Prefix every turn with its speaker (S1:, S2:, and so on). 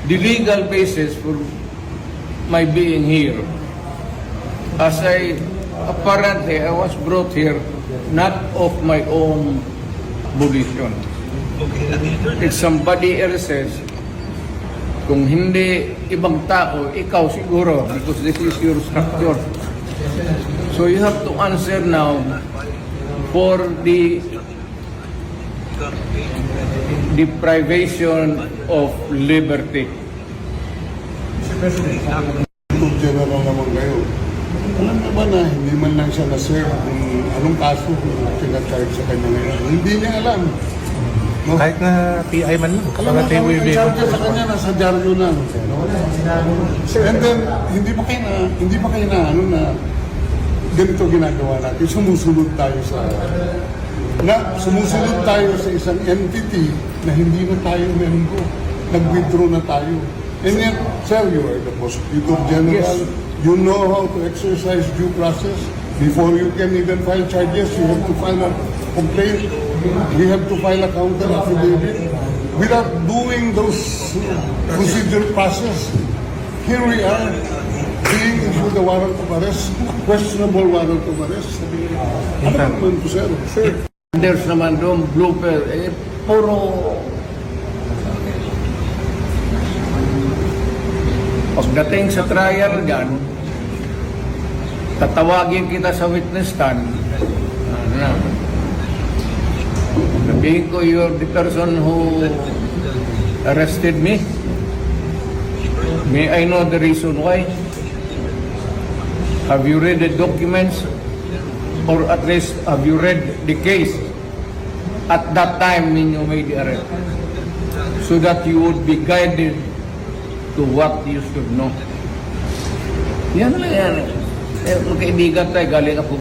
S1: the legal basis for my being here. As apparently I was brought here not of my own volition. It's somebody else's. Kung hindi ibang tao, ikaw siguro, because this is your structure. So you have to answer now for the deprivation of liberty.
S2: Kung general naman kayo, alam naman na hindi man lang siya na-serve kung anong kaso kung pinag-charge sa kanya ngayon. Hindi niya alam. No?
S3: Kahit na PI man lang.
S2: Alam mo, ang charge sa kanya nasa dyaryo na. And then, hindi pa kayo na ganito ginagawa natin. Sumusunod tayo sa isang entity na hindi na tayo member. Nag-withdraw na tayo. And yet, sir, you are the Prosecutor General.
S1: Yes.
S2: You know how to exercise due process. Before you can even file charges, you have to file a complaint. We have to file a counter affidavit. Without doing those procedural process, here we are being issued a warrant of arrest, questionable warrant of arrest. Ano naman po, sir? Sir.
S1: There's naman doon blooper, puro pagdating sa trial dyan, tatawagin kita sa witness stand. Sabihin ko, you're the person who arrested me. May I know the reason why? Have you read the documents? Or at least, have you read the case at that time when you made the arrest? So that you would be guided to what you should know. Yan lang yan. Kaibigan tayo, galing ako